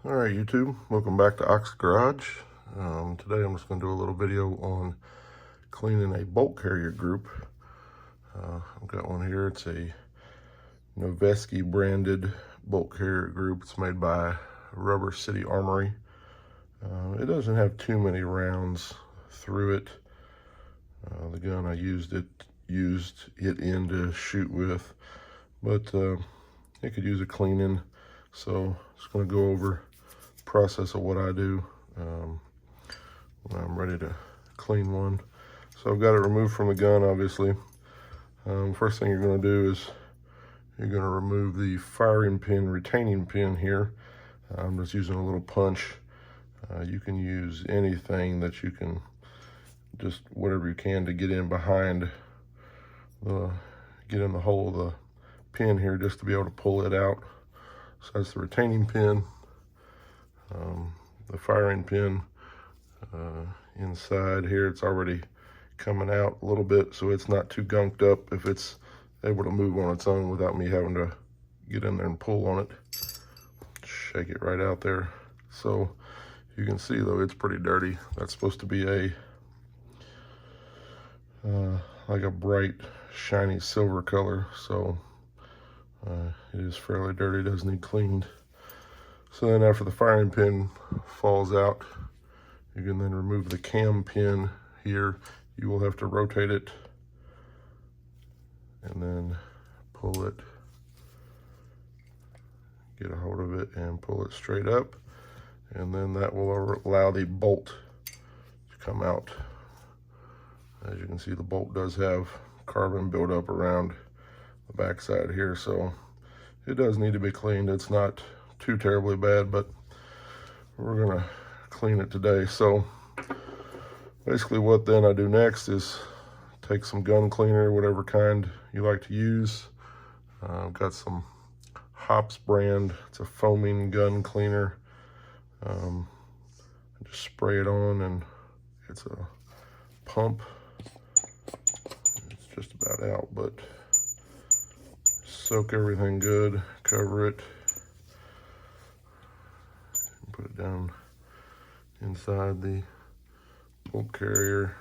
All right, YouTube, welcome back to Ox Garage. Today I'm just going to do a little video on cleaning a bolt carrier group. I've got one here. It's a Noveski branded bolt carrier group. It's made by Rubber City Armory. It doesn't have too many rounds through it. The gun I used it in to shoot with, but it could use a cleaning. So just going to go over the process of what I do when I'm ready to clean one. So I've got it removed from the gun, obviously. First thing you're going to do is you're going to remove the firing pin, retaining pin here. I'm just using a little punch. You can use anything that you can, just whatever you can to get in behind get in the hole of the pin here, just to be able to pull it out. So that's the retaining pin. The firing pin inside here, it's already coming out a little bit, so it's not too gunked up if it's able to move on its own without me having to get in there and pull on it. Shake it right out there. So you can see, though, it's pretty dirty. That's supposed to be a like a bright shiny silver color, so it is fairly dirty, does need cleaned. So then after the firing pin falls out, you can then remove the cam pin here. You will have to rotate it and then pull it, get a hold of it and pull it straight up, and then that will allow the bolt to come out. As you can see, the bolt does have carbon buildup around the backside here, so it does need to be cleaned. It's not too terribly bad, but we're gonna clean it today. So basically what then I do next is take some gun cleaner, whatever kind you like to use. I've got some Hops brand. It's a foaming gun cleaner. I just spray it on, and it's a pump. It's just about out, but soak everything good, cover it, and put it down inside the bolt carrier.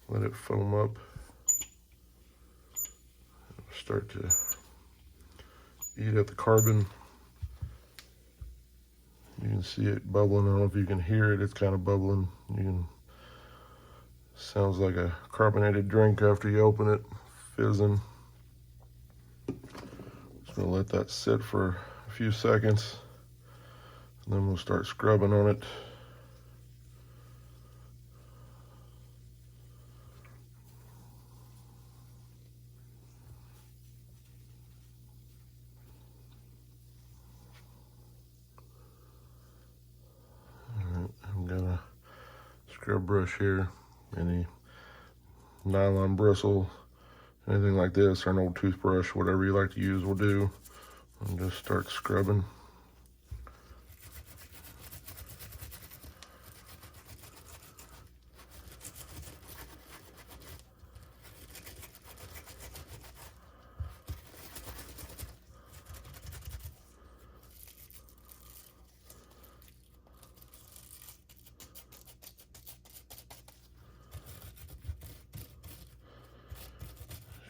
Let it foam up. It'll start to eat at the carbon. You can see it bubbling. I don't know if you can hear it. It's kind of bubbling. Sounds like a carbonated drink after you open it, fizzing. Just gonna let that sit for a few seconds, and then we'll start scrubbing on it. I'm gonna scrub brush here, any nylon bristle, anything like this, or an old toothbrush, whatever you like to use will do, and just start scrubbing.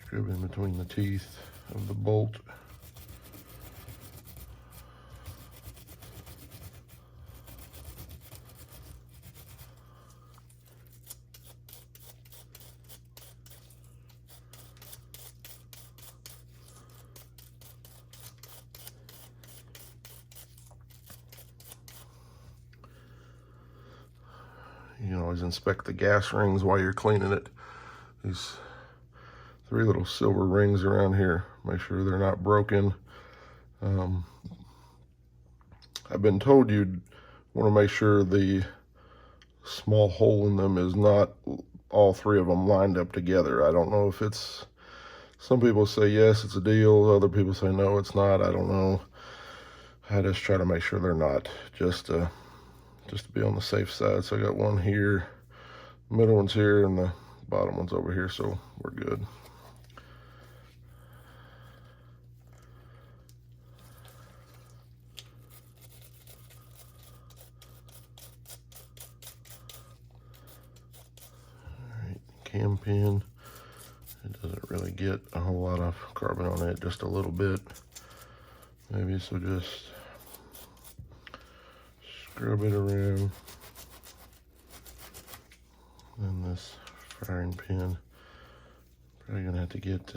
Scrub in between the teeth of the bolt. You can always inspect the gas rings while you're cleaning it. These 3 little silver rings around here, make sure they're not broken. I've been told you'd want to make sure the small hole in them is not all 3 of them lined up together. I don't know if it's, some people say yes, it's a deal. Other people say no, it's not. I don't know. I just try to make sure they're not, just to be on the safe side. So I got one here, the middle one's here, and the bottom one's over here, so we're good. cam pin. It doesn't really get a whole lot of carbon on it, just a little bit. Maybe so just scrub it around. And this firing pin, probably gonna have to get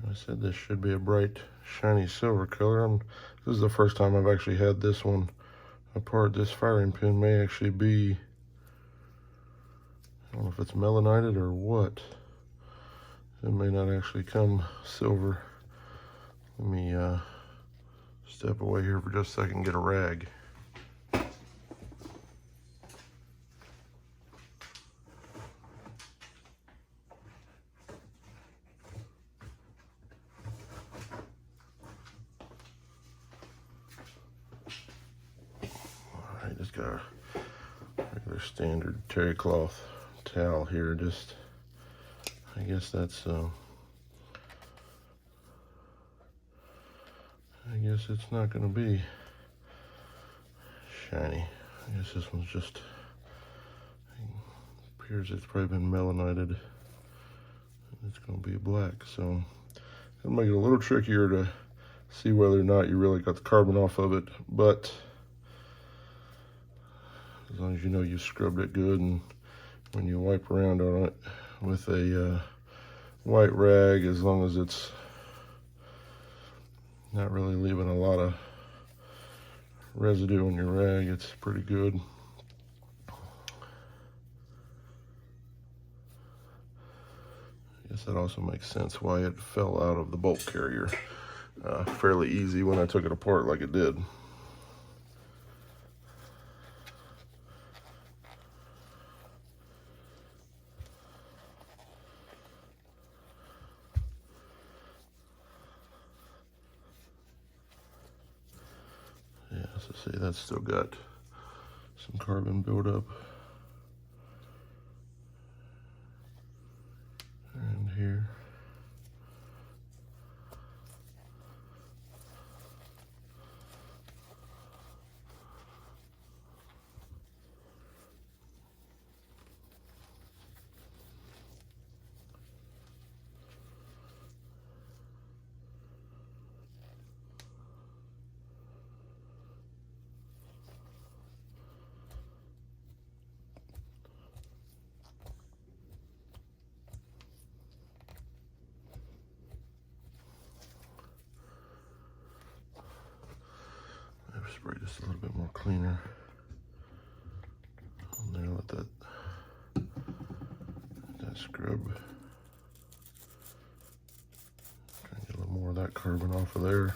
I said this should be a bright, shiny silver color. This is the first time I've actually had this one apart. This firing pin may actually be, I don't know if it's melanited or what. It may not actually come silver. Let me step away here for just a second and get a rag. Just got a regular standard terry cloth towel here. Just, I guess that's, I guess it's not going to be shiny. I guess this one's just, appears it's probably been melanited. It's going to be black, so it'll make it a little trickier to see whether or not you really got the carbon off of it, but as long as you know you scrubbed it good, and when you wipe around on it with a white rag, as long as it's not really leaving a lot of residue on your rag, it's pretty good. I guess that also makes sense why it fell out of the bolt carrier fairly easy when I took it apart like it did. Yeah, so see, that's still got some carbon buildup around here. Spray just a little bit more cleaner on there. Let that scrub. Try and get a little more of that carbon off of there.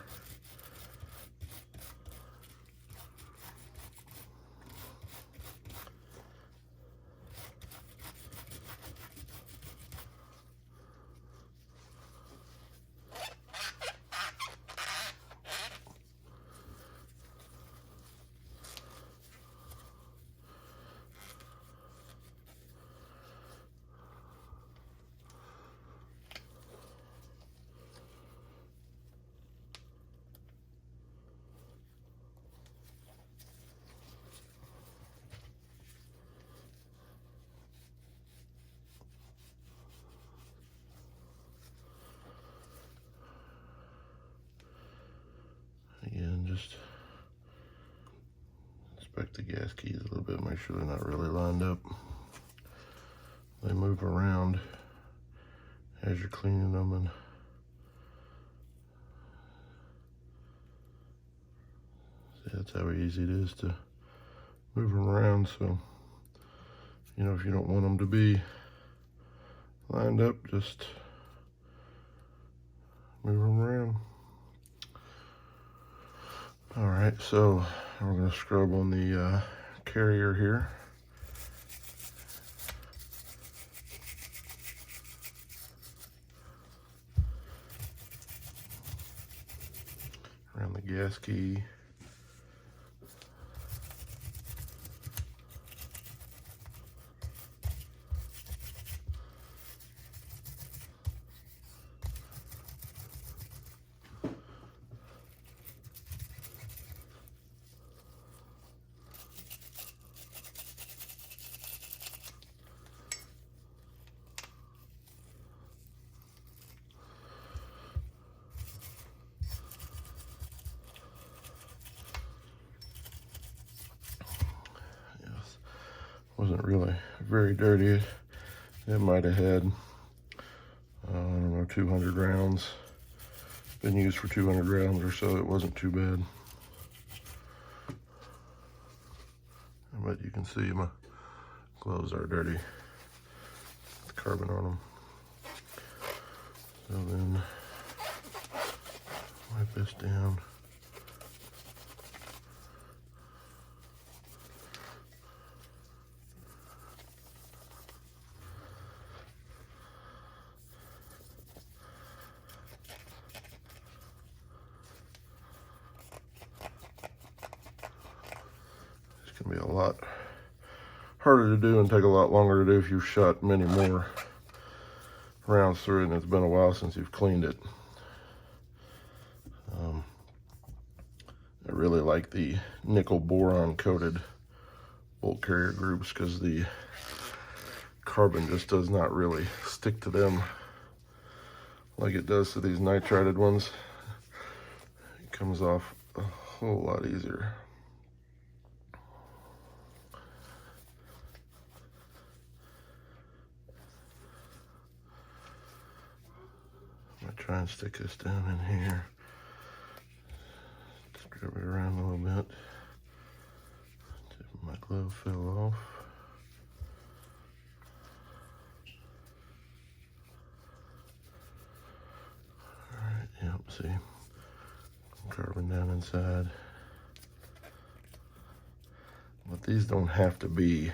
Again, just inspect the gas keys a little bit, make sure they're not really lined up. They move around as you're cleaning them, and see, that's how easy it is to move them around. So, you know, if you don't want them to be lined up, just move them around. All right, so we're going to scrub on the carrier here. Around the gas key. wasn't really very dirty. It might have had, I don't know, 200 rounds. Been used for 200 rounds or so. It wasn't too bad. But you can see my gloves are dirty. The carbon on them. So then wipe this down. It's gonna be a lot harder to do and take a lot longer to do if you've shot many more rounds through it and it's been a while since you've cleaned it. I really like the nickel boron coated bolt carrier groups because the carbon just does not really stick to them like it does to these nitrided ones. It comes off a whole lot easier. I'm gonna try and stick this down in here. Scrub it around a little bit. Tip of my glove fell off. Alright, yep, see. Carbon down inside. But these don't have to be,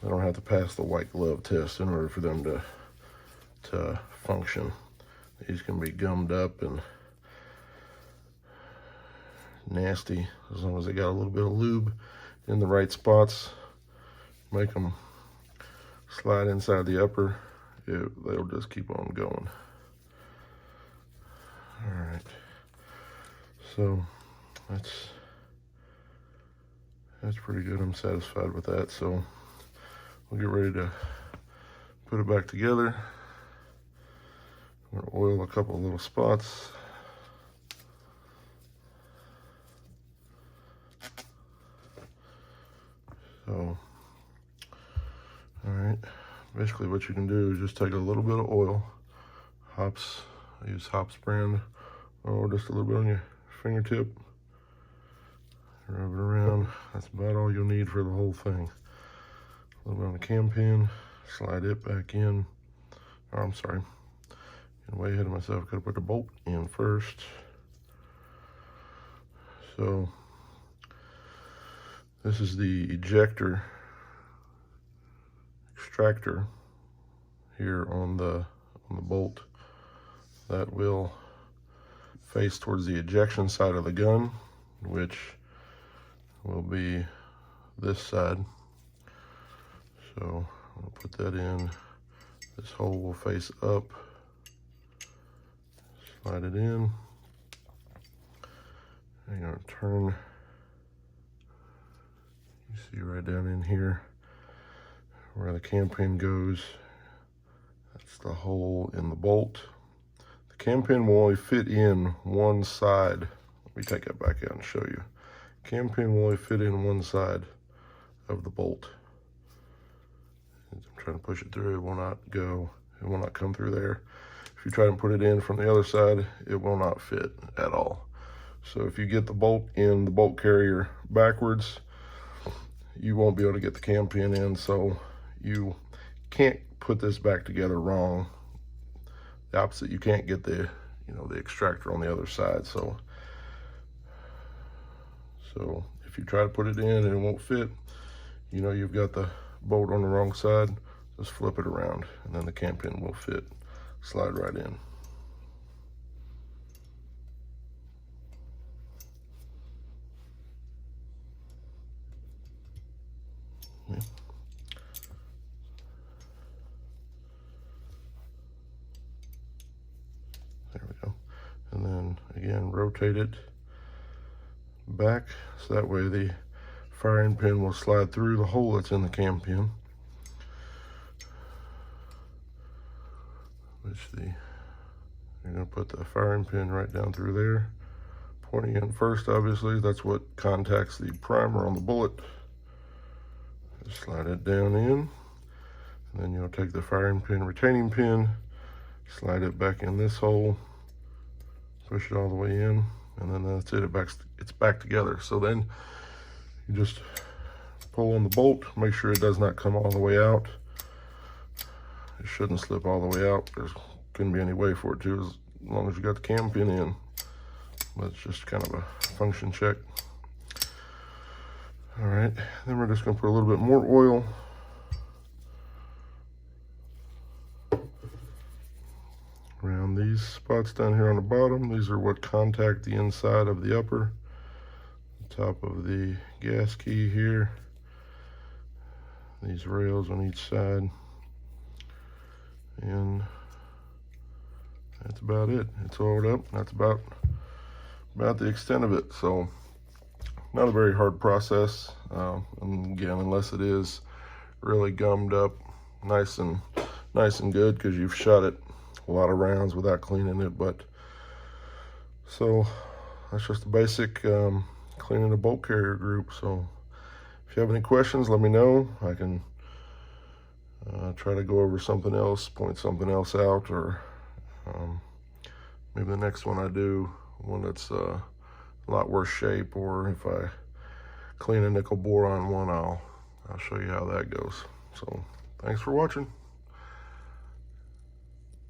they don't have to pass the white glove test in order for them to function. These can be gummed up and nasty as long as they got a little bit of lube in the right spots. Make them slide inside the upper. They'll just keep on going. All right, so that's pretty good. I'm satisfied with that. So we'll get ready to put it back together. I'm gonna oil a couple of little spots. So, all right, basically what you can do is just take a little bit of oil, hops, I use hops brand, or just a little bit on your fingertip, rub it around. That's about all you'll need for the whole thing. A little bit on the cam pin, slide it back in. Oh, I'm sorry, getting way ahead of myself. Gotta put the bolt in first. So this is the ejector extractor here on the bolt that will face towards the ejection side of the gun, which will be this side. So I'll put that in. This hole will face up. Slide it in. I'm gonna turn. You see right down in here where the cam pin goes. That's the hole in the bolt. The cam pin will only fit in one side. Let me take that back out and show you. Cam pin will only fit in one side of the bolt. As I'm trying to push it through, it will not go. It will not come through there. If you try to put it in from the other side, it will not fit at all. So if you get the bolt in the bolt carrier backwards, you won't be able to get the cam pin in, so you can't put this back together wrong. The opposite, you can't get the extractor on the other side. So if you try to put it in and it won't fit, you've got the bolt on the wrong side, just flip it around and then the cam pin will fit, slide right in. Yeah. There we go. And then again, rotate it back so that way the firing pin will slide through the hole that's in the cam pin. You're going to put the firing pin right down through there, pointing in first. Obviously, that's what contacts the primer on the bullet. Just slide it down in, and then you'll take the firing pin, retaining pin, slide it back in this hole, push it all the way in, and then that's it. It's back together. So then you just pull on the bolt, make sure it does not come all the way out. It shouldn't slip all the way out. There couldn't be any way for it to, as long as you got the cam pin in. That's just kind of a function check. All right, then we're just gonna put a little bit more oil around these spots down here on the bottom. These are what contact the inside of the upper, the top of the gas key here, these rails on each side, and that's about it. It's oiled up. That's about the extent of it. So not a very hard process, and again, unless it is really gummed up nice and good because you've shot it a lot of rounds without cleaning it. But so that's just the basic cleaning a bolt carrier group. So if you have any questions, let me know. I can try to go over something else, point something else out, or maybe the next one I do one that's a lot worse shape, or if I clean a nickel boron one, I'll show you how that goes. So thanks for watching.